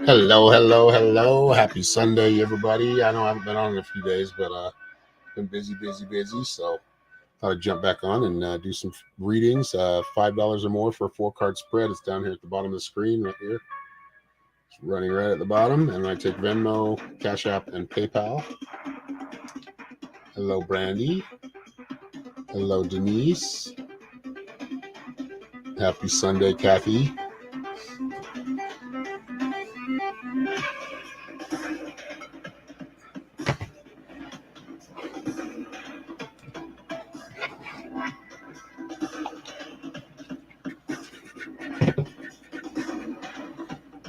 Hello, hello, hello. Happy Sunday, everybody. I know I haven't been on in a few days, but been busy, busy, busy. So thought I'd jump back on and do some readings. $5 or more for a 4 card spread. It's down here at the bottom of the screen right here. It's running right at the bottom. And I take Venmo, Cash App, and PayPal. Hello, Brandy. Hello, Denise. Happy Sunday, Kathy.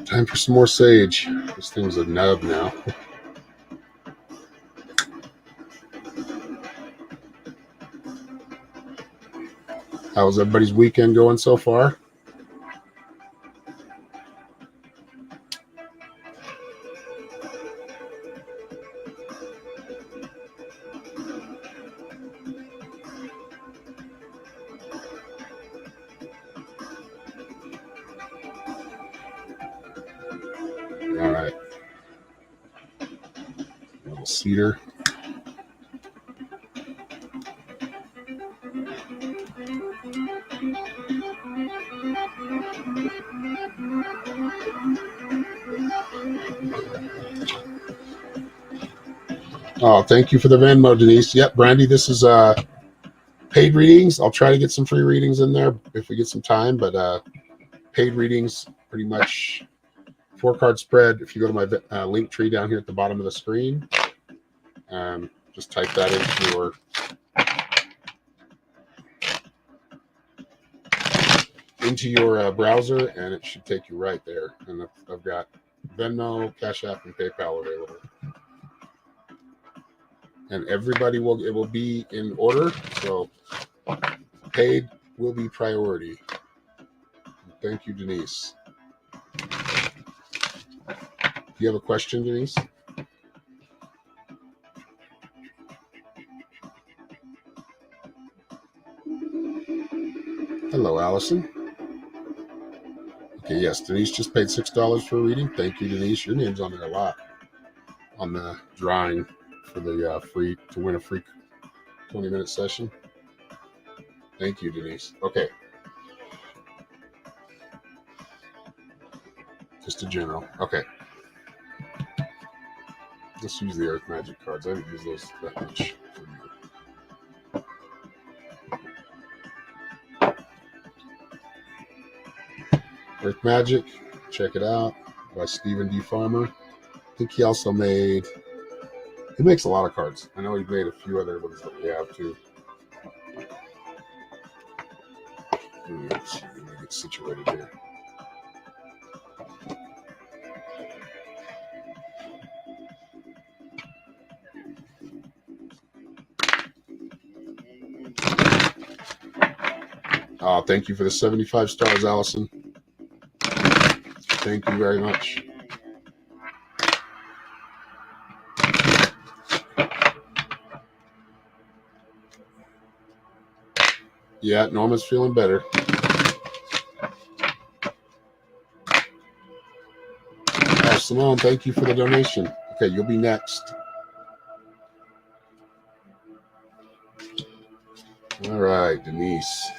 Time for some more sage. This thing's a nub now. How's everybody's weekend going so far? All right. A little cedar. Oh, thank you for the Venmo, Denise. Yep, Brandy, this is paid readings. I'll try to get some free readings in there if we get some time, but paid readings, pretty much 4 card spread. If you go to my link tree down here at the bottom of the screen, just type that into your browser, and it should take you right there. And I've got Venmo, Cash App, and PayPal available. And everybody it will be in order. So paid will be priority. Thank you, Denise. Do you have a question, Denise? Hello, Allison. Okay, yes, Denise just paid $6 for a reading. Thank you, Denise. Your name's on there a lot on the drawing for the to win a free 20-minute session. Thank you, Denise. Okay. Just a general. Okay. Let's use the Earth Magic cards. I haven't used those that much. Earth Magic, check it out, by Stephen D. Farmer. I think he also he makes a lot of cards. I know he made a few other ones that we have too. Let's see, let me get situated here. Thank you for the 75 stars, Allison. Thank you very much. Yeah, Norma's feeling better. Oh, Simone, thank you for the donation. Okay, you'll be next. All right, Denise.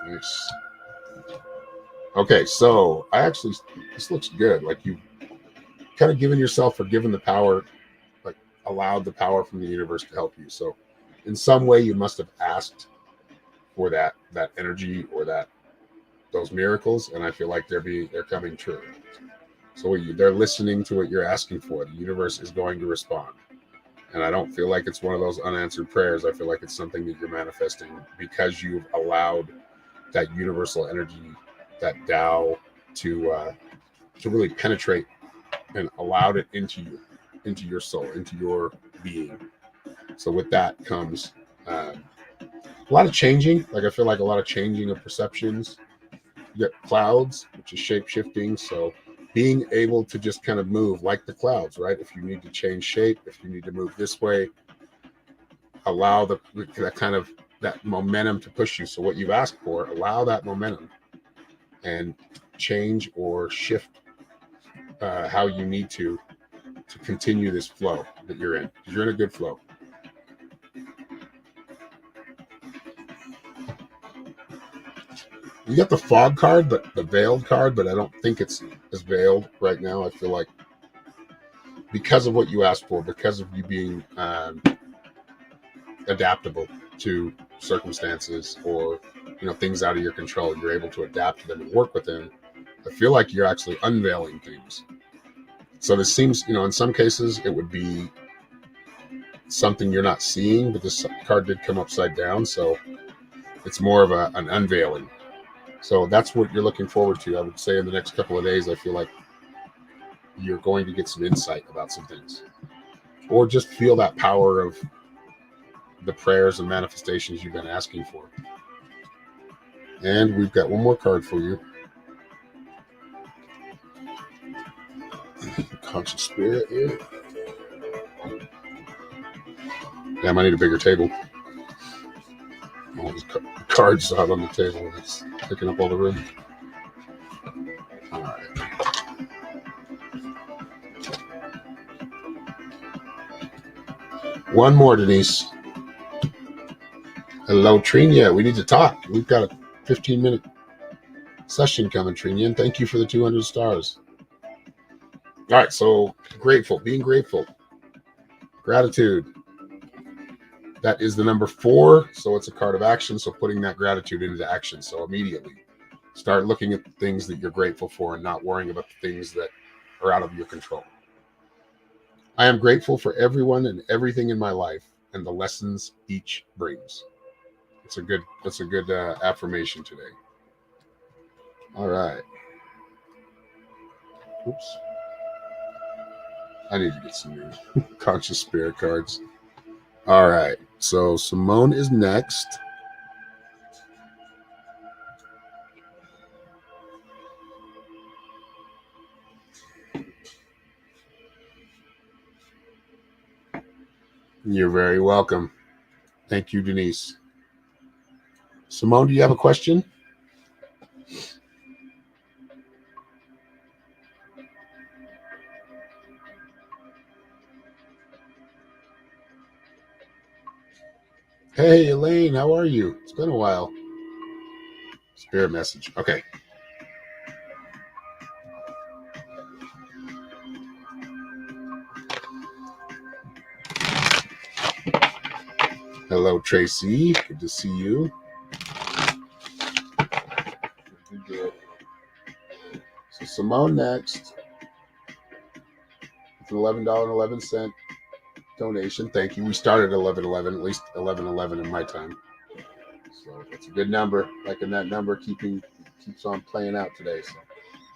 Nice. Okay, so this looks good. Like you've kind of given yourself or given the power, like allowed the power from the universe to help you. So in some way you must have asked for that energy or those miracles, and I feel like they're coming true. So they're listening to what you're asking for. The universe is going to respond. And I don't feel like it's one of those unanswered prayers. I feel like it's something that you're manifesting because you've allowed that universal energy, that Tao, to really penetrate and allowed it into your soul, into your being. So with that comes a lot of changing. Like I feel like a lot of changing of perceptions. You get clouds, which is shape shifting. So being able to just kind of move like the clouds, right? If you need to change shape, if you need to move this way, allow that momentum to push you. So what you've asked for, allow that momentum and change or shift how you need to continue this flow that you're in. You're in a good flow. You got the fog card, but the veiled card, but I don't think it's as veiled right now. I feel like because of what you asked for, because of you being adaptable to circumstances or things out of your control, you're able to adapt to them and work with them. I feel like you're actually unveiling things. So this seems, in some cases it would be something you're not seeing, but this card did come upside down, so it's more of an unveiling. So that's what you're looking forward to. I would say in the next couple of days, I feel like you're going to get some insight about some things, or just feel that power of the prayers and manifestations you've been asking for. And we've got one more card for you. Conscious Spirit here. Damn, I need a bigger table. All these cards out on the table. It's taking up all the room. All right. One more, Denise. Hello, Trinia. We need to talk. We've got a 15-minute session coming, Trinia, and thank you for the 200 stars. All right, so grateful, being grateful, gratitude. That is the number 4, so it's a card of action. So putting that gratitude into action. So immediately start looking at the things that you're grateful for and not worrying about the things that are out of your control. I am grateful for everyone and everything in my life and the lessons each brings. That's a good affirmation today. All right. Oops. I need to get some new Conscious Spirit cards. All right. So Simone is next. You're very welcome. Thank you, Denise. Simone, do you have a question? Hey, Elaine, how are you? It's been a while. Spirit message. Okay. Hello, Tracy. Good to see you. So Simone next. It's an $11.11 donation. Thank you. We started at 11:11, at least 11:11 in my time. So that's a good number. Liking that number keeps on playing out today. So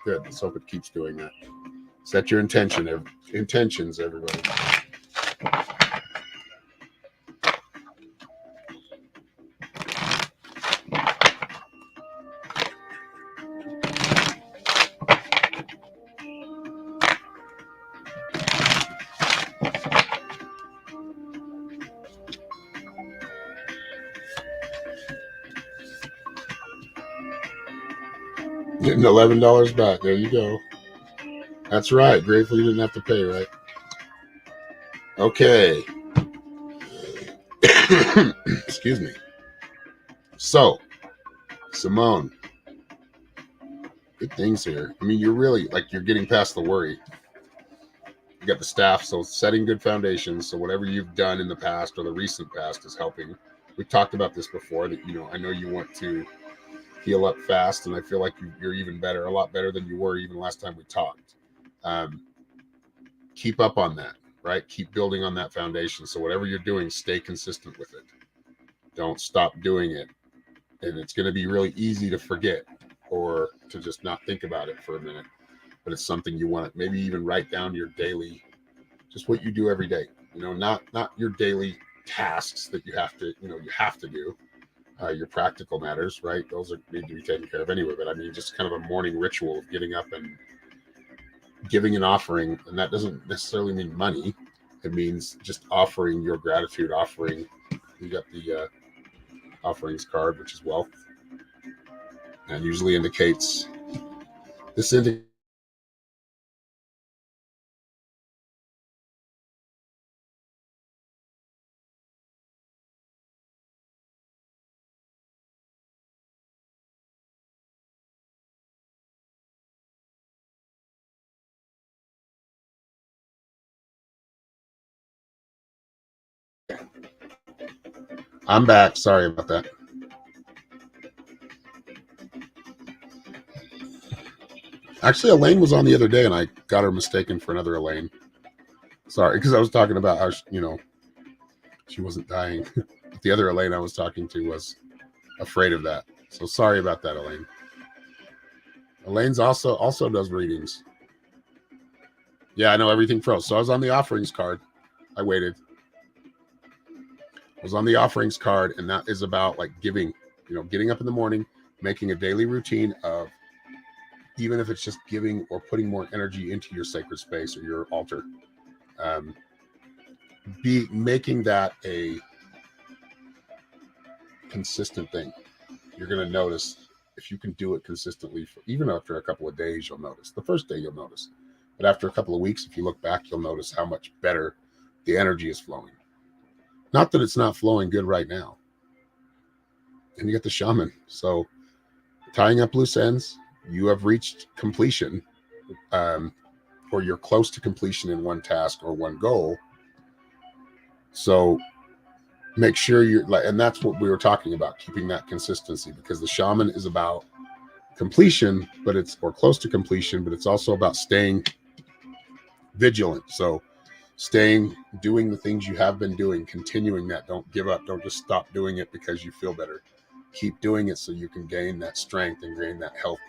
good. Let's hope it keeps doing that. Set your intentions, everybody. Getting $11 back. There you go. That's right. Grateful you didn't have to pay, right? Okay. Excuse me. So, Simone, good things here. I mean, you're really you're getting past the worry. You got the staff, so setting good foundations. So whatever you've done in the past or the recent past is helping. We talked about this before that, I know you want to heal up fast, and I feel like you're even better, a lot better than you were even last time we talked. Keep up on that, right? Keep building on that foundation. So whatever you're doing, stay consistent with it. Don't stop doing it. And it's going to be really easy to forget or to just not think about it for a minute. But it's something you want to maybe even write down your daily, just what you do every day. Not your daily tasks that you have to do. Your practical matters, right? Those need to be taken care of anyway. But I mean, just kind of a morning ritual of getting up and giving an offering. And that doesn't necessarily mean money. It means just offering your gratitude, you got the offerings card, which is wealth, and usually indicates This indicates I'm back. Sorry about that. Actually, Elaine was on the other day, and I got her mistaken for another Elaine. Sorry, because I was talking about how she wasn't dying. The other Elaine I was talking to was afraid of that. So sorry about that, Elaine. Elaine's also does readings. Yeah, I know everything froze. So I was on the offerings card. I waited. I was on the offerings card, and that is about like giving, getting up in the morning, making a daily routine of, even if it's just giving or putting more energy into your sacred space or your altar, be making that a consistent thing. You're going to notice if you can do it consistently, even after a couple of days, you'll notice. The first day you'll notice, but after a couple of weeks, if you look back, you'll notice how much better the energy is flowing. Not that it's not flowing good right now. And you get the shaman. So tying up loose ends, you have reached completion, or you're close to completion in one task or one goal. So make sure you're like, and that's what we were talking about, keeping that consistency, because the shaman is about completion, but it's, or close to completion, but it's also about staying vigilant. So doing the things you have been doing, continuing that. Don't give up. Don't just stop doing it because you feel better. Keep doing it so you can gain that strength and gain that health,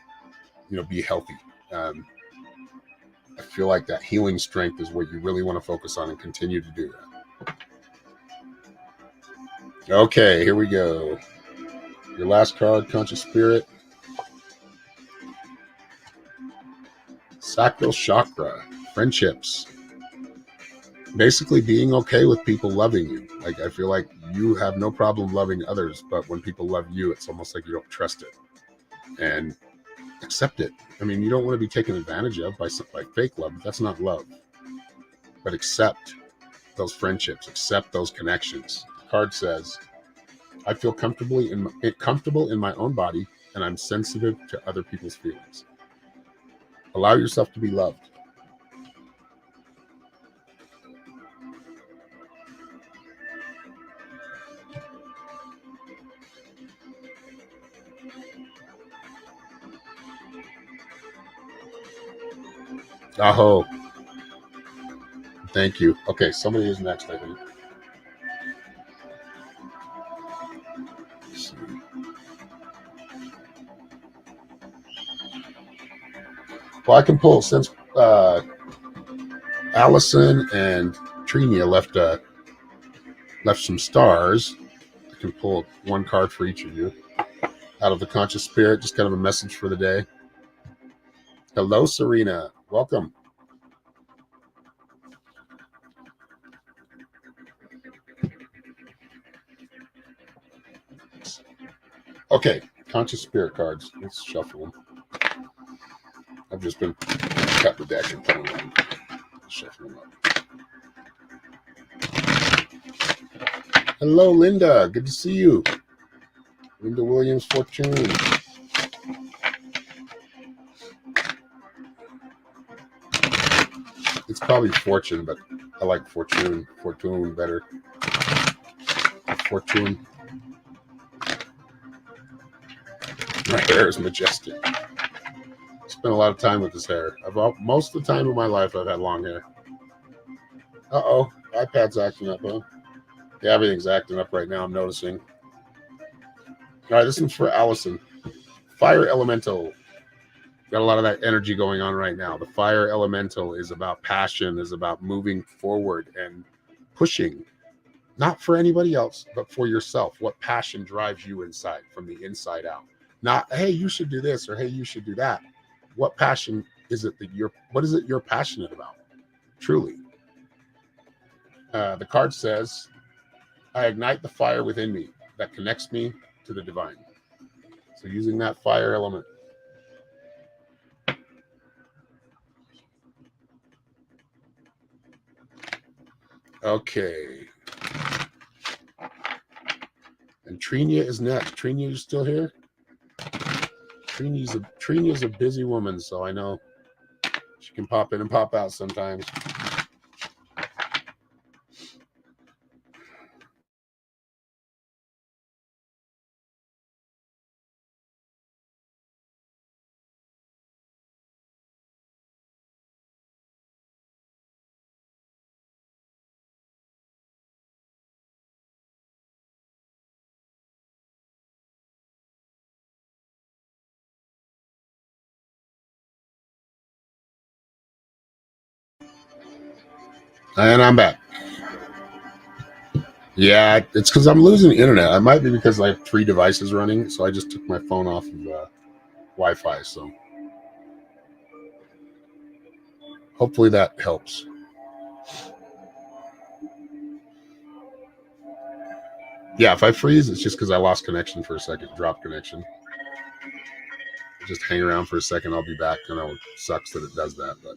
be healthy. I feel like that healing strength is what you really want to focus on and continue to do that. Okay, here we go. Your last card, Conscious Spirit. Sacral Chakra, friendships. Basically being okay with people loving you. Like, I feel like you have no problem loving others, but when people love you, it's almost like you don't trust it. And accept it. I mean, you don't want to be taken advantage of by fake love. That's not love. But accept those friendships, accept those connections. The card says, I feel comfortable in my own body, and I'm sensitive to other people's feelings. Allow yourself to be loved. Aho. Thank you. Okay, somebody is next, I think. Well, I can pull, since Allison and Trinia left some stars. I can pull one card for each of you out of the Conscious Spirit, just kind of a message for the day. Hello, Serena. Welcome. Okay, Conscious Spirit cards. Let's shuffle them. I've just been cut the deck and pulling them. Shuffle them up. Hello, Linda. Good to see you. Linda Williams Fortune. It's probably Fortune, but I like Fortune. Fortune better. Fortune. My hair is majestic. Spent a lot of time with this hair. Most of the time in my life, I've had long hair. Uh-oh. iPad's acting up, huh? Yeah, everything's acting up right now, I'm noticing. All right, this one's for Allison. Fire Elemental. Got a lot of that energy going on right now. The Fire Elemental is about passion, is about moving forward and pushing. Not for anybody else, but for yourself. What passion drives you inside, from the inside out? Not, hey, you should do this, or hey, you should do that. What passion is it that what is it you're passionate about? Truly. The card says, I ignite the fire within me that connects me to the divine. So using that fire element. Okay. And Trinia is next. Trinia, you still here? Trinia's a busy woman, so I know she can pop in and pop out sometimes. And I'm back. Yeah, it's because I'm losing the internet. It might be because I have 3 devices running, so I just took my phone off of Wi-Fi. So hopefully that helps. Yeah, if I freeze, it's just because I lost connection for a second, dropped connection. Just hang around for a second, I'll be back. I know it sucks that it does that, but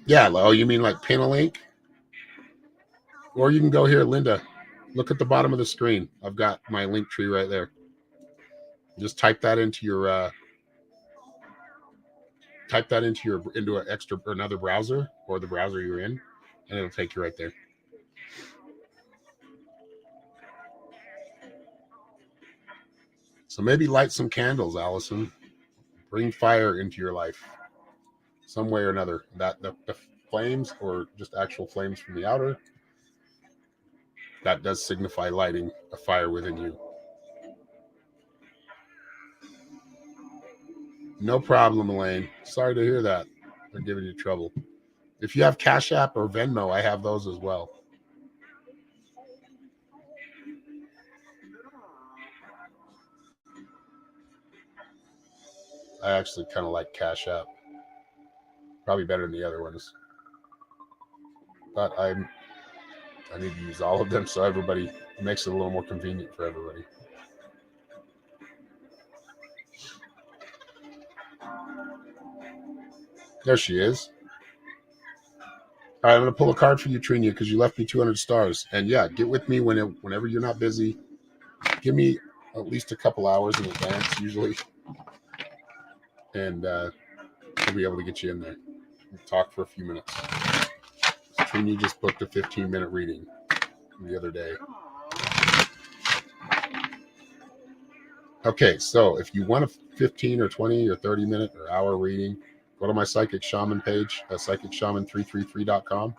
yeah. Oh, you mean like pin a link? Or you can go here, Linda. Look at the bottom of the screen. I've got my link tree right there. Just type that into your into an extra or another browser or the browser you're in, and it'll take you right there. So maybe light some candles, Allison. Bring fire into your life, some way or another. That the flames or just actual flames from the outer. That does signify lighting a fire within you. No problem, Elaine. Sorry to hear that. They're giving you trouble. If you have Cash App or Venmo, I have those as well. I actually kind of like Cash App. Probably better than the other ones. But I need to use all of them so everybody makes it a little more convenient for everybody. There she is. All right, I'm going to pull a card for you, Trinia, because you left me 200 stars. And yeah, get with me whenever you're not busy. Give me at least a couple hours in advance, usually. And we'll be able to get you in there. We'll talk for a few minutes. Trinia just booked a 15-minute reading the other day. Okay, so if you want a 15 or 20 or 30-minute or hour reading, go to my Psychic Shaman page, psychicshaman333.com.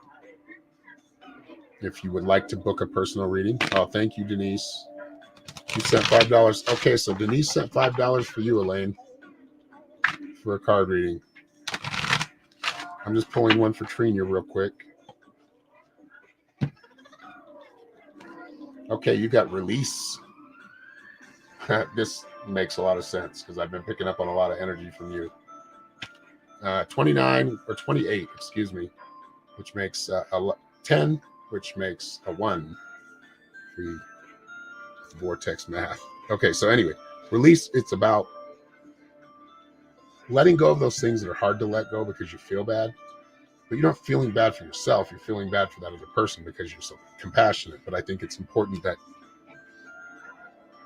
If you would like to book a personal reading. Oh, thank you, Denise. You sent $5. Okay, so Denise sent $5 for you, Elaine, for a card reading. I'm just pulling one for Trinia real quick. Okay, you got release. This makes a lot of sense because I've been picking up on a lot of energy from you. 29 or 28, excuse me, which makes a 10, which makes a 1. Free vortex math. Okay, so anyway, release, it's about letting go of those things that are hard to let go because you feel bad. But you're not feeling bad for yourself. You're feeling bad for that other person because you're so compassionate. But I think it's important that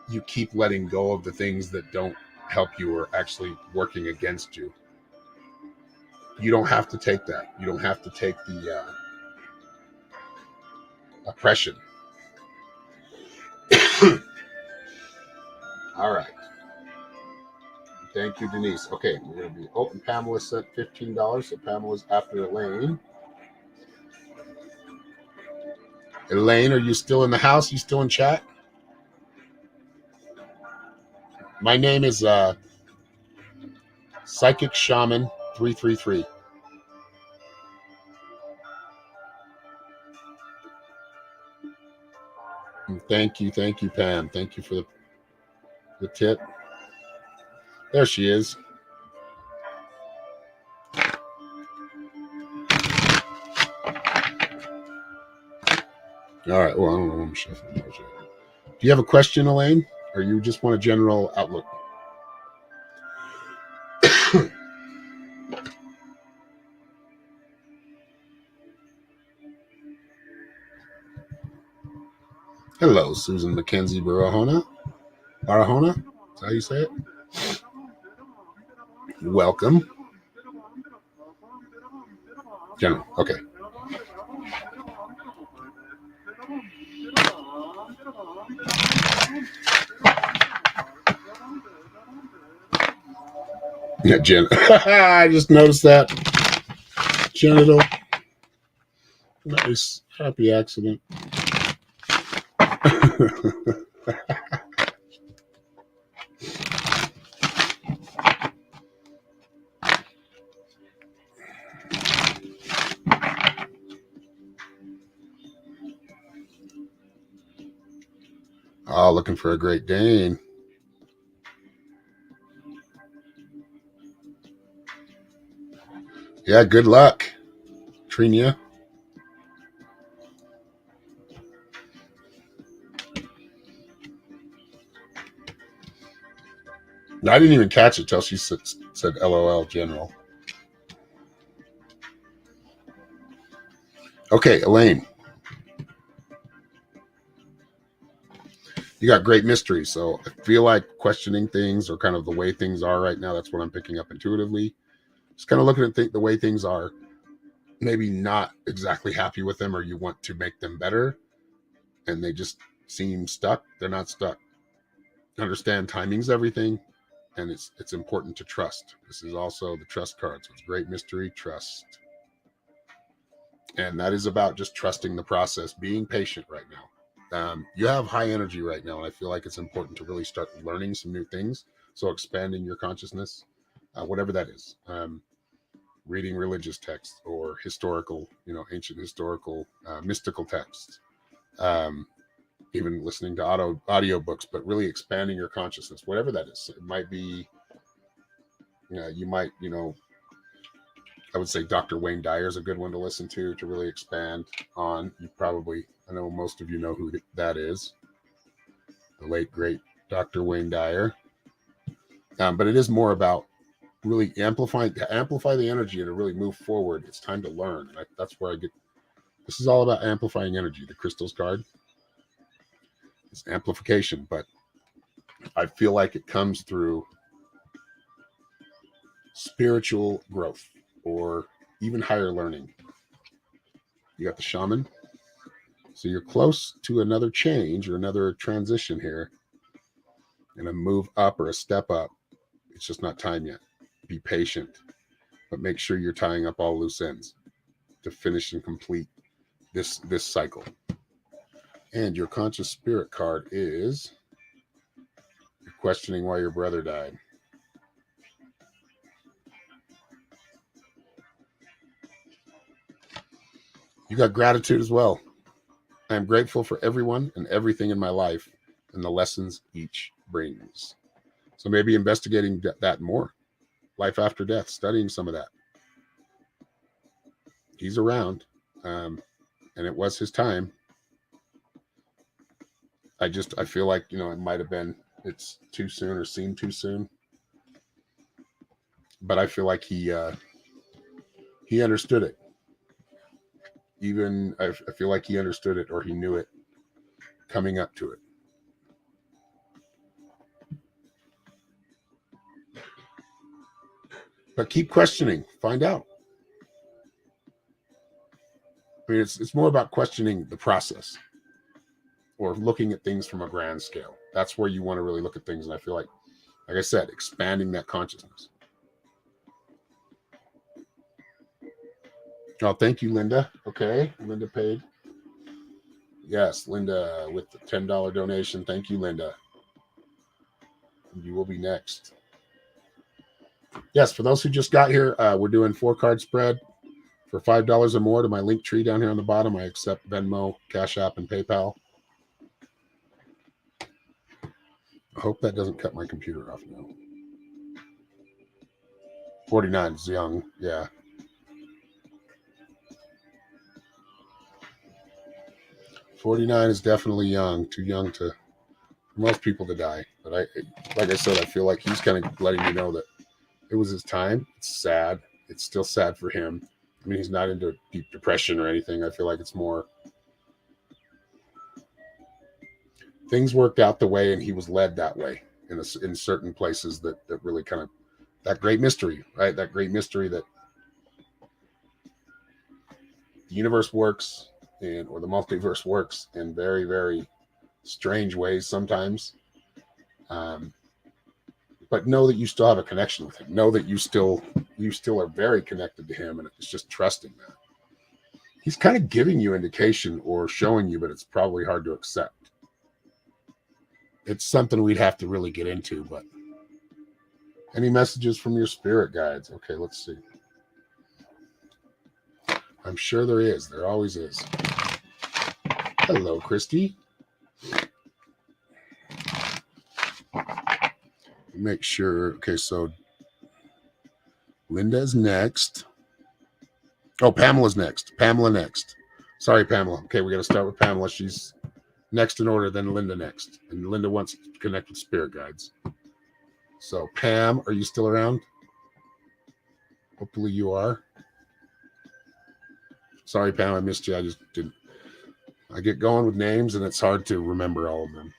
you keep letting go of the things that don't help you or actually working against you. You don't have to take that. You don't have to take the oppression. All right. Thank you, Denise. Okay, we're going to be open. Pamela sent $15, so Pamela's after Elaine. Elaine, are you still in the house? You still in chat? My name is Psychic Shaman 333. Thank you, Pam. Thank you for the tip. There she is. All right. Well, I don't know. I'm shuffling. Do you have a question, Elaine, or you just want a general outlook? Hello, Susan Mackenzie Barahona. Barahona? Is that how you say it? Welcome. General. Okay. Yeah, I just noticed that. Genital. Nice. Happy accident. Oh, looking for a Great Dane. Yeah, good luck, Trinia. I didn't even catch it till she said LOL, General. Okay, Elaine. You got great mystery, so I feel like questioning things or kind of the way things are right now, that's what I'm picking up intuitively. Just kind of looking at the way things are, maybe not exactly happy with them, or you want to make them better, and they just seem stuck. They're not stuck. Understand timing's everything, and it's important to trust. This is also the trust card, so it's great mystery, trust. And that is about just trusting the process, being patient right now. You have high energy right now, and I feel like it's important to really start learning some new things. So expanding your consciousness, whatever that is, reading religious texts or historical, ancient historical, mystical texts, even listening to audio books, but really expanding your consciousness, whatever that is. It might be, you might, I would say Dr. Wayne Dyer is a good one to listen to really expand on. I know most of you know who that is, the late, great Dr. Wayne Dyer. But it is more about really amplify the energy and to really move forward. It's time to learn. And that's where this is all about amplifying energy. The crystals card is amplification, but I feel like it comes through spiritual growth or even higher learning. You got the shaman. So you're close to another change or another transition here, and a move up or a step up. It's just not time yet. Be patient, but make sure you're tying up all loose ends to finish and complete this cycle. And your conscious spirit card is you're questioning why your brother died. You got gratitude as well. I am grateful for everyone and everything in my life and the lessons each brings. So maybe investigating that more. Life after death, studying some of that. He's around, and it was his time. I feel like, it might have been, it's too soon or seemed too soon. But I feel like he understood it. Even I feel like he understood it, or he knew it coming up to it. But keep questioning, find out. I mean, it's more about questioning the process or looking at things from a grand scale. That's where you want to really look at things. And I feel like I said, expanding that consciousness. Oh, thank you, Linda. Okay, Linda paid. Yes, Linda with the $10 donation. Thank you, Linda. You will be next. Yes, for those who just got here, we're doing 4-card spread for $5 or more to my link tree down here on the bottom. I accept Venmo, Cash App, and PayPal. I hope that doesn't cut my computer off now. 49 is young, yeah. $49 is definitely young, too young for most people to die. But like I said, I feel like he's kind of letting me know that It was his time. It's sad. It's still sad for him. I mean, he's not into deep depression or anything. I feel like it's more things worked out the way and he was led that way in certain places that really kind of, that great mystery, right? That great mystery that the universe works or the multiverse works in very, very strange ways sometimes. But know that you still have a connection with him. Know that you still are very connected to him, and it's just trusting that. He's kind of giving you indication or showing you, but it's probably hard to accept. It's something we'd have to really get into, but any messages from your spirit guides? Okay, let's see. I'm sure there is. There always is. Hello, Christy. Make sure. Okay, so Linda's next. Oh, Pamela's next. Pamela next. Sorry, Pamela. Okay, we got to start with Pamela. She's next in order, then Linda next. And Linda wants to connect with spirit guides. So, Pam, are you still around? Hopefully you are. Sorry, Pam, I missed you. I just didn't. I get going with names, and it's hard to remember all of them.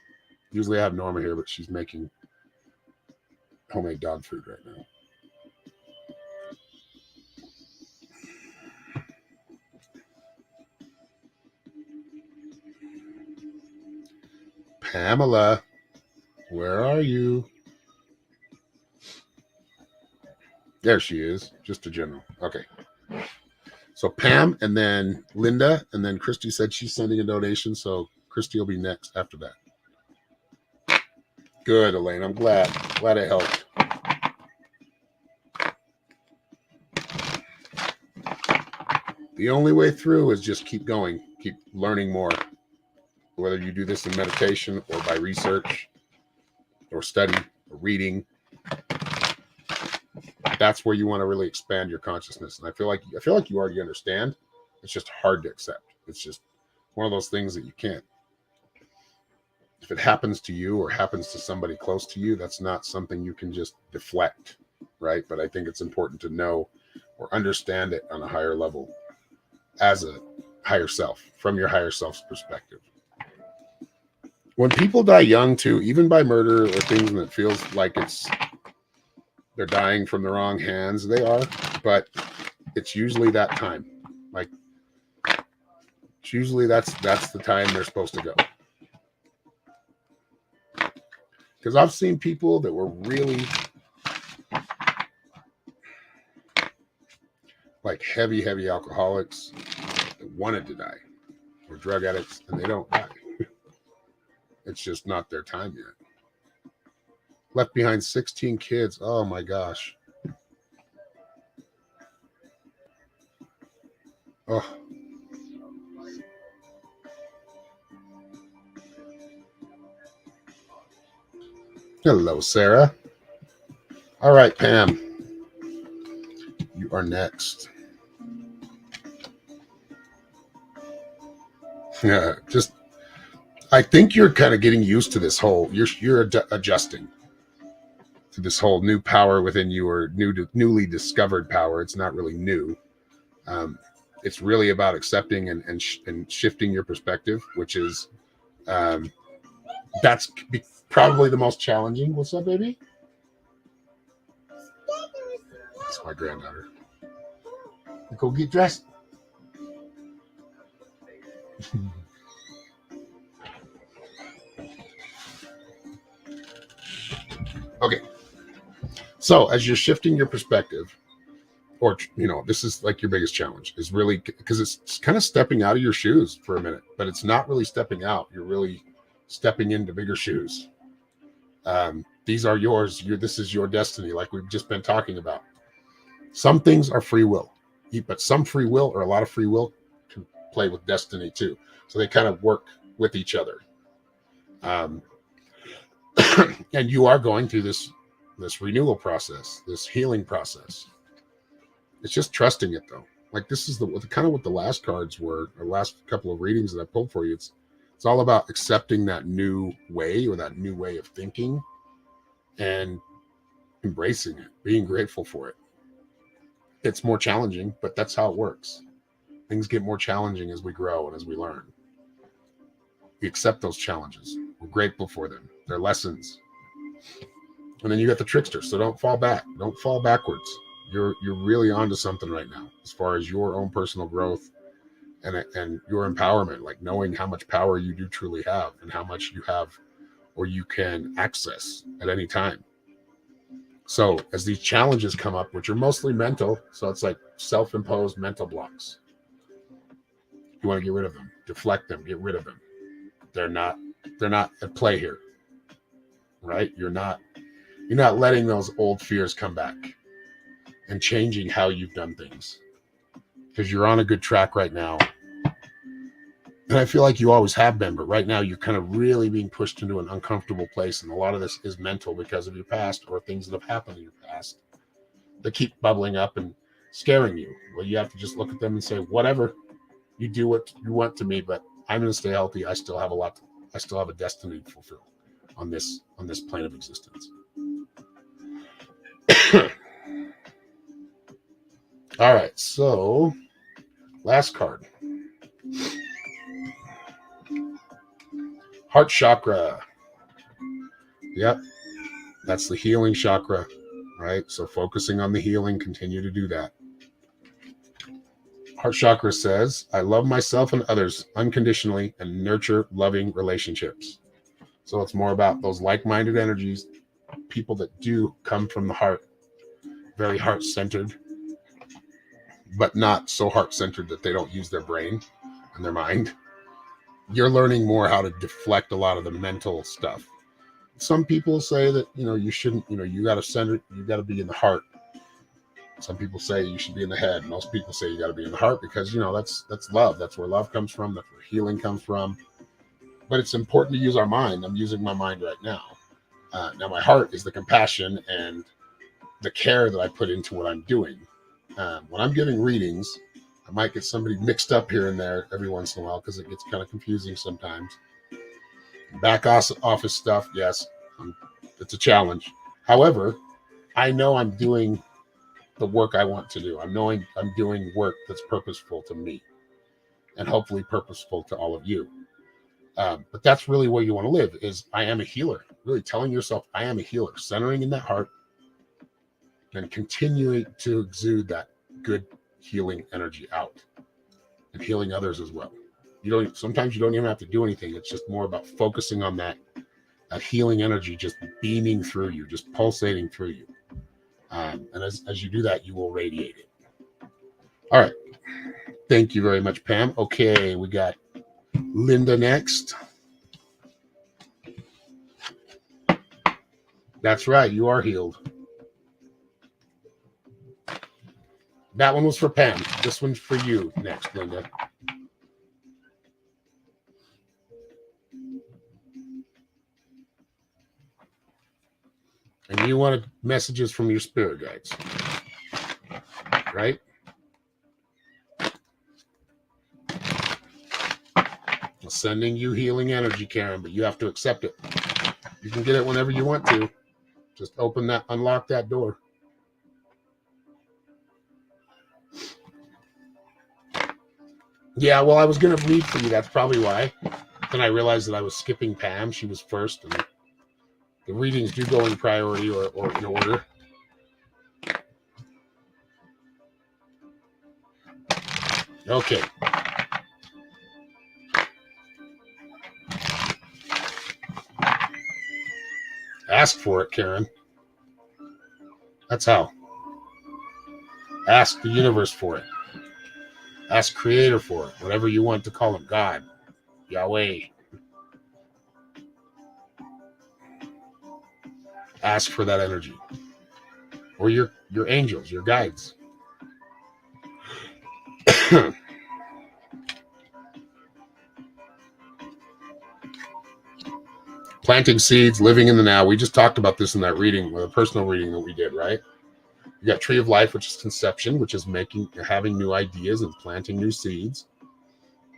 Usually I have Norma here, but she's making homemade dog food right now. Pamela, where are you? There she is, just a general. Okay. So Pam and then Linda, and then Christy said she's sending a donation, so Christy will be next after that. Good, Elaine. I'm glad I helped. The only way through is just keep going, keep learning more. Whether you do this in meditation or by research or study or reading, that's where you want to really expand your consciousness. And I feel like you already understand. It's just hard to accept. It's just one of those things that you can't. If it happens to you or happens to somebody close to you, that's not something you can just deflect, right? But I think it's important to know or understand it on a higher level as a higher self, from your higher self's perspective. When people die young too, even by murder or things that feels like they're dying from the wrong hands, they are, but it's usually that time. Like, it's usually that's the time they're supposed to go. Because I've seen people that were really like heavy alcoholics that wanted to die, or drug addicts, and they don't die. It's just not their time yet. Left behind 16 kids. Oh my gosh. Oh. Hello, Sarah. All right, Pam. You are next. Yeah, I think you're kind of getting used to this whole, you're adjusting to this whole new power within you, or newly discovered power. It's not really new. It's really about accepting and shifting your perspective, which is, that's probably the most challenging. What's up, baby? That's my granddaughter. Go get dressed. Okay. So as you're shifting your perspective, or, this is like your biggest challenge, is really, because it's kind of stepping out of your shoes for a minute, but it's not really stepping out. You're really stepping into bigger shoes. These are yours. This is your destiny, like we've just been talking about. Some things are free will, but some free will, or a lot of free will, can play with destiny too. So they kind of work with each other. And you are going through this renewal process, this healing process. It's just trusting it, though. Like, this is kind of what the last cards were, or last couple of readings that I pulled for you. It's all about accepting that new way, or that new way of thinking, and embracing it, being grateful for it. It's more challenging, but that's how it works. Things get more challenging as we grow and as we learn. We accept those challenges. We're grateful for them. They're lessons. And then you got the trickster. So don't fall back. Don't fall backwards. You're really onto something right now as far as your own personal growth and your empowerment, like knowing how much power you do truly have and how much you have or you can access at any time. So as these challenges come up, which are mostly mental, so it's like self-imposed mental blocks, you want to get rid of them, deflect them, get rid of them. They're not at play here, right? You're not letting those old fears come back and changing how you've done things, because you're on a good track right now. And I feel like you always have been, but right now you're kind of really being pushed into an uncomfortable place. And a lot of this is mental because of your past or things that have happened in your past that keep bubbling up and scaring you. Well, you have to just look at them and say, whatever, you do what you want to me, but I'm going to stay healthy. I still have a destiny to fulfill on this plane of existence. All right. So last card. Heart chakra. Yep. That's the healing chakra, right? So focusing on the healing, continue to do that. Heart chakra says, I love myself and others unconditionally and nurture loving relationships. So it's more about those like-minded energies, people that do come from the heart, very heart-centered, but not so heart-centered that they don't use their brain and their mind. You're learning more how to deflect a lot of the mental stuff. Some people say that, you shouldn't, you got to center, you got to be in the heart. Some people say you should be in the head. Most people say you got to be in the heart because, that's love. That's where love comes from. That's where healing comes from. But it's important to use our mind. I'm using my mind right now. Now my heart is the compassion and the care that I put into what I'm doing. When I'm giving readings, I might get somebody mixed up here and there every once in a while because it gets kind of confusing sometimes. Back office stuff, yes, it's a challenge. However, I know I'm doing the work I want to do. I'm doing work that's purposeful to me and hopefully purposeful to all of you. But that's really where you want to live is I am a healer. Really telling yourself I am a healer, centering in that heart and continuing to exude that good healing energy out and healing others as well. Sometimes you don't even have to do anything. It's just more about focusing on that healing energy just beaming through you, just pulsating through you. And as you do that, you will radiate it. All right. Thank you very much, Pam. Okay, we got Linda next. That's right. You are healed. That one was for Pam. This one's for you next, Linda. And you wanted messages from your spirit guides, right? I'm sending you healing energy, Karen, but you have to accept it. You can get it whenever you want to. Just unlock that door. Yeah, well, I was going to read for you. That's probably why. Then I realized that I was skipping Pam. She was first. And the readings do go in priority or in order. Okay. Ask for it, Karen. That's how. Ask the universe for it. Ask Creator for it. Whatever you want to call him. God. Yahweh. Ask for that energy. Or your angels, your guides. Planting seeds, living in the now. We just talked about this in that reading, the personal reading that we did, right? You got Tree of Life, which is conception, which is having new ideas and planting new seeds.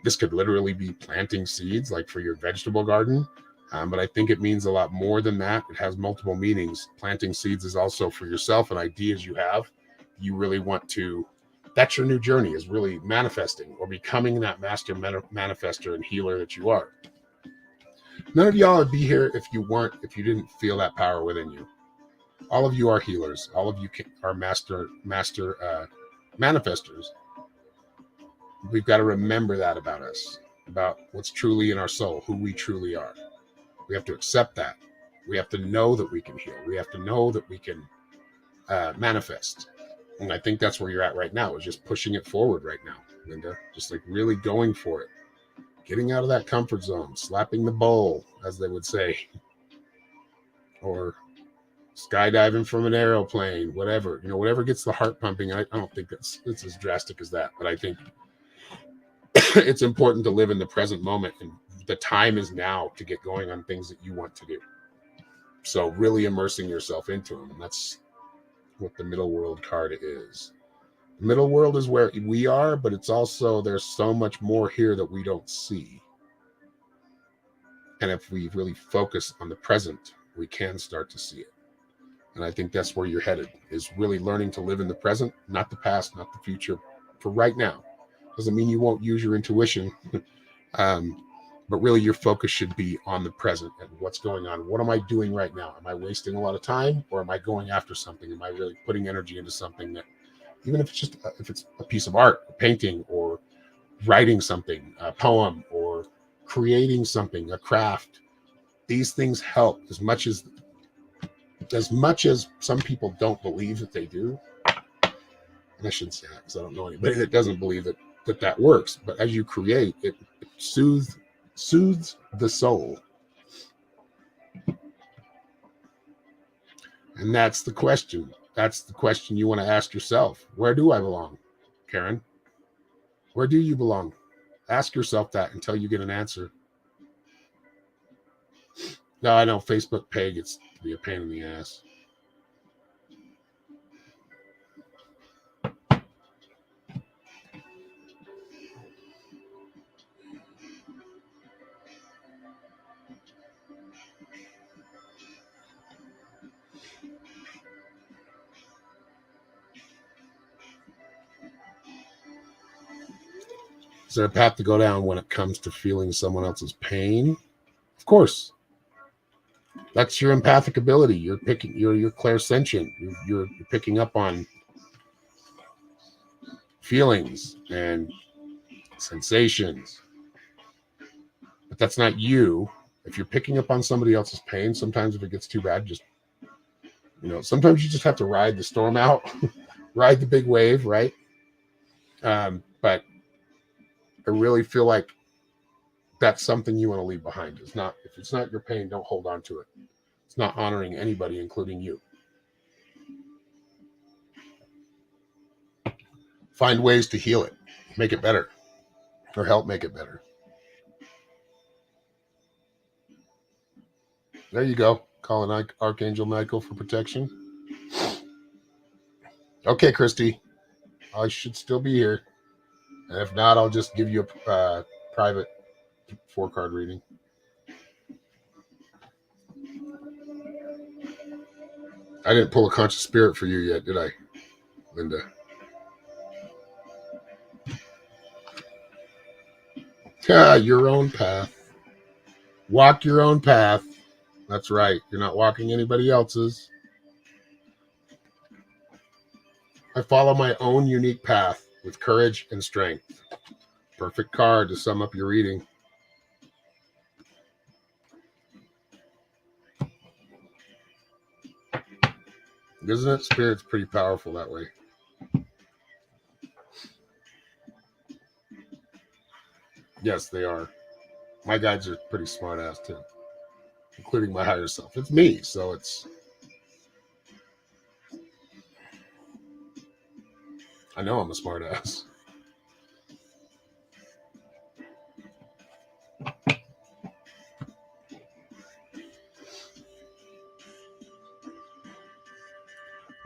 This could literally be planting seeds, like for your vegetable garden. But I think it means a lot more than that. It has multiple meanings. Planting seeds is also for yourself and ideas you have. You really want to, that's your new journey, is really manifesting or becoming that master manifester and healer that you are. None of y'all would be here if you didn't feel that power within you. All of you are healers. All of you are master manifestors. We've got to remember that about us, about what's truly in our soul, who we truly are. We have to accept that. We have to know that we can heal. We have to know that we can manifest. And I think that's where you're at right now, is just pushing it forward right now, Linda. Just like really going for it. Getting out of that comfort zone, slapping the bowl, as they would say. Or skydiving from an airplane, whatever. Whatever gets the heart pumping. I don't think it's as drastic as that. But I think it's important to live in the present moment. And the time is now to get going on things that you want to do. So really immersing yourself into them. And that's what the middle world card is. The middle world is where we are, but it's also, there's so much more here that we don't see. And if we really focus on the present, we can start to see it. And I think that's where you're headed, is really learning to live in the present, not the past, not the future, for right now. Doesn't mean you won't use your intuition. But really your focus should be on the present and what's going on. What am I doing right now? Am I wasting a lot of time, or am I going after something? Am I really putting energy into something that, even if it's a piece of art, a painting, or writing something, a poem, or creating something, a craft, these things help as much as some people don't believe that they do. And I shouldn't say that because I don't know anybody that doesn't believe that works. But as you create, it soothes the soul. And that's the question. That's the question you want to ask yourself. Where do I belong, Karen? Where do you belong? Ask yourself that until you get an answer. No, I know Facebook pay gets to be a pain in the ass. Is there a path to go down when it comes to feeling someone else's pain? Of course. That's your empathic ability. You're clairsentient. You're picking up on feelings and sensations. But that's not you. If you're picking up on somebody else's pain, sometimes if it gets too bad, sometimes you just have to ride the storm out, ride the big wave, right? But I really feel like that's something you want to leave behind. If it's not your pain, don't hold on to it. It's not honoring anybody, including you. Find ways to heal it, make it better, or help make it better. There you go. Calling Archangel Michael for protection. Okay, Christy. I should still be here. And if not, I'll just give you a private 4-card reading. I didn't pull a conscious spirit for you yet, did I, Linda? Your own path. Walk your own path. That's right. You're not walking anybody else's. I follow my own unique path with courage and strength. Perfect card to sum up your reading. Isn't it? Spirit's pretty powerful that way. Yes, they are. My guides are pretty smart ass too, including my higher self. It's me, so I know I'm a smart ass.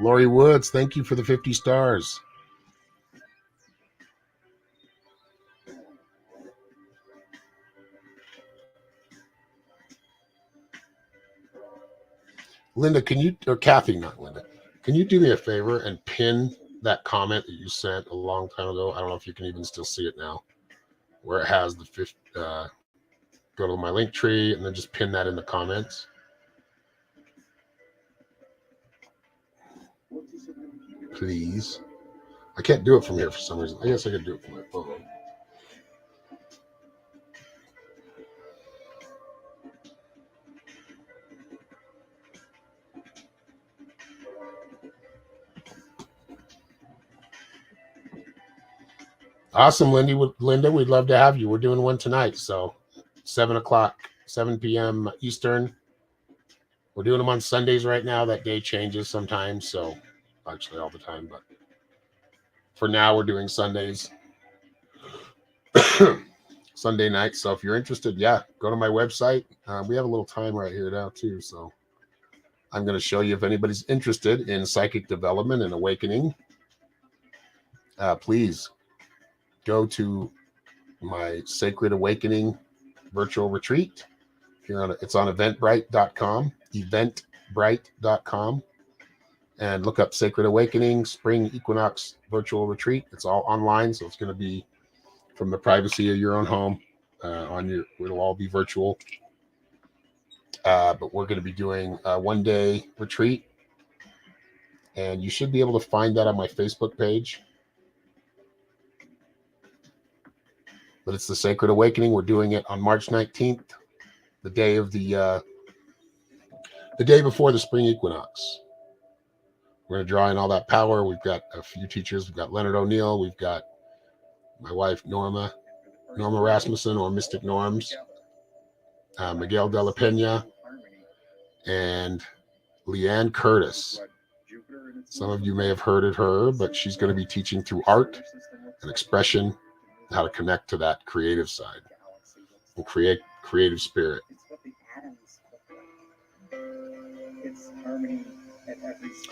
Lori Woods, thank you for the 50 stars. Linda, can you, or Kathy, not Linda, can you do me a favor and pin that comment that you sent a long time ago? I don't know if you can even still see it now, where it has the fifth. Go to my link tree and then just pin that in the comments. Please. I can't do it from here for some reason. I guess I could do it from my phone. Awesome, Linda. We'd love to have you. We're doing one tonight. So 7 o'clock, 7 p.m. Eastern. We're doing them on Sundays right now. That day changes sometimes. So actually all the time, but for now we're doing Sundays. Sunday night. So if you're interested, yeah, go to my website. We have a little time right here now too. So I'm going to show you if anybody's interested in psychic development and awakening. Please go to my Sacred Awakening virtual retreat. It's on eventbrite.com, eventbrite.com, and look up Sacred Awakening Spring Equinox Virtual Retreat. It's all online, so it's going to be from the privacy of your own home. It'll all be virtual. But we're going to be doing a one-day retreat, and you should be able to find that on my Facebook page. But it's the Sacred Awakening. We're doing it on March 19th, the day of the day before the spring equinox. We're going to draw in all that power. We've got a few teachers. We've got Leonard O'Neill. We've got my wife, Norma Rasmussen, or Mystic Norms, Miguel de la Pena, and Leanne Curtis. Some of you may have heard of her, but she's going to be teaching through art and expression, how to connect to that creative side and create creative spirit.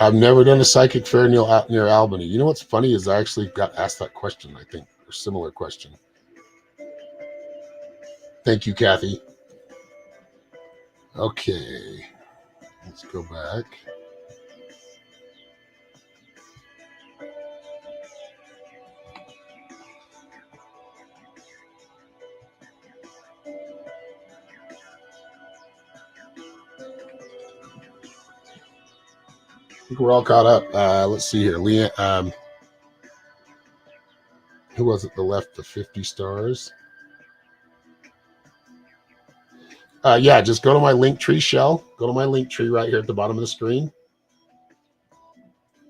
I've never done a psychic fair near Albany. You know what's funny is I actually got asked that question, I think, or similar question. Thank you, Kathy. Okay, let's go back. I think we're all caught up. Let's see here. Leah, who was it that left the 50 stars? Yeah, just go to my link tree, Shell. Go to my link tree right here at the bottom of the screen.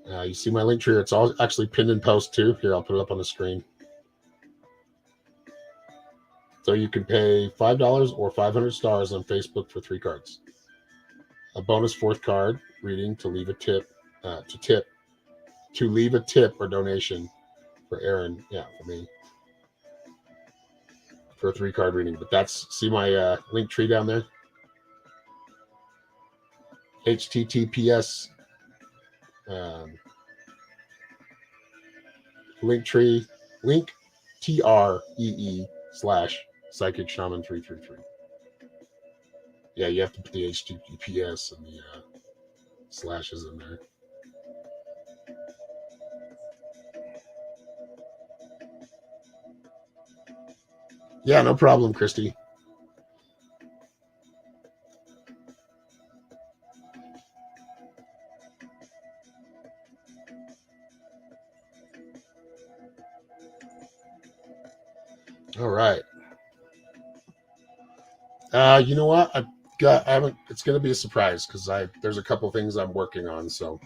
You see my link tree. It's all actually pinned in post too. Here, I'll put it up on the screen. So you can pay $5 or 500 stars on Facebook for 3 cards. A bonus 4th card reading to leave a tip, to leave a tip or donation for Aaron. Yeah, for me. For a 3-card reading. But see my link tree down there? HTTPS link tree, link TREE/Psychic Shaman 333. Yeah, you have to put the HTTPS and the slashes in there. Yeah, no problem, Christy. All right. You know what? I haven't. It's going to be a surprise because there's a couple things I'm working on. So.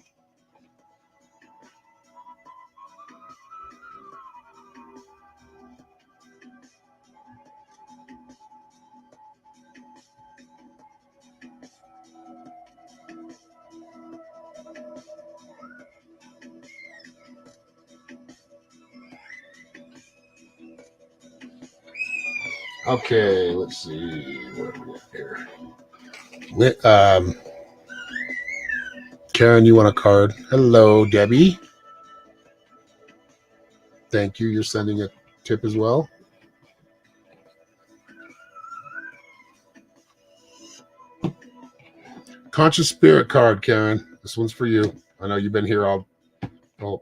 Okay, let's see. What are we at here? Karen, you want a card? Hello, Debbie. Thank you. You're sending a tip as well. Conscious Spirit card, Karen. This one's for you. I know you've been here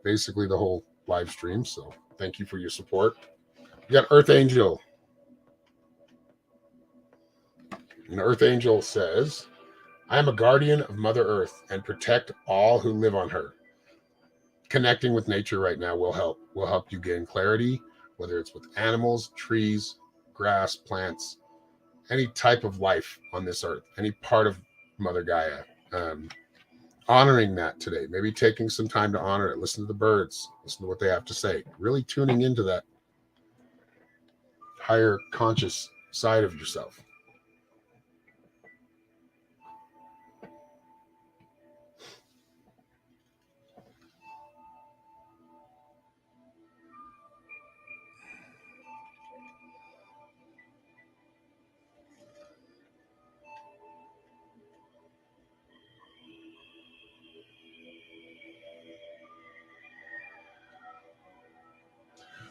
basically the whole live stream, so thank you for your support. You got Earth Angel. And Earth Angel says, I am a guardian of Mother Earth and protect all who live on her. Connecting with nature right now will help you gain clarity, whether it's with animals, trees, grass, plants, any type of life on this earth, any part of Mother Gaia. Honoring that today, maybe taking some time to honor it, listen to the birds, listen to what they have to say, really tuning into that higher conscious side of yourself.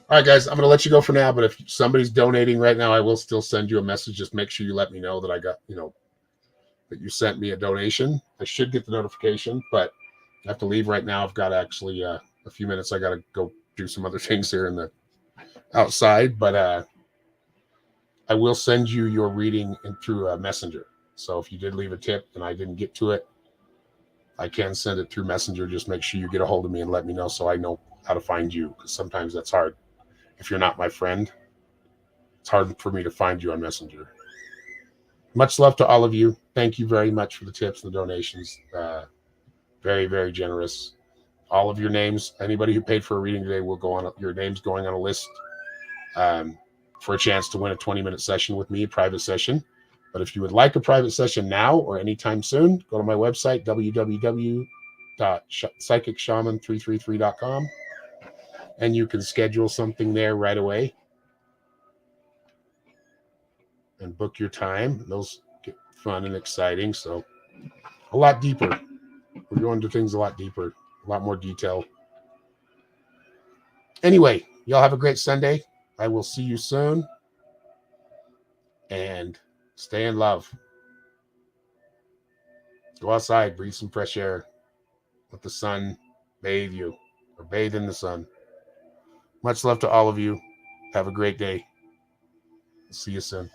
All right, guys, I'm going to let you go for now, but if somebody's donating right now, I will still send you a message. Just make sure you let me know that I got, that you sent me a donation. I should get the notification, but I have to leave right now. I've got actually a few minutes. I got to go do some other things here in the outside, but I will send you your reading through a messenger. So if you did leave a tip and I didn't get to it, I can send it through messenger. Just make sure you get a hold of me and let me know so I know how to find you, because sometimes that's hard. If you're not my friend, it's hard for me to find you on Messenger. Much love to all of you. Thank you very much for the tips and the donations. Very, very generous. All of your names, anybody who paid for a reading today will go on, your name's going on a list for a chance to win a 20-minute session with me, a private session. But if you would like a private session now or anytime soon, go to my website, www.psychicshaman333.com. And you can schedule something there right away and book your time. Those get fun and exciting. So a lot deeper. We're going to things a lot deeper, a lot more detail. Anyway, y'all have a great Sunday. I will see you soon. And stay in love. Go outside, breathe some fresh air. Let the sun bathe you, or bathe in the sun. Much love to all of you. Have a great day. See you soon.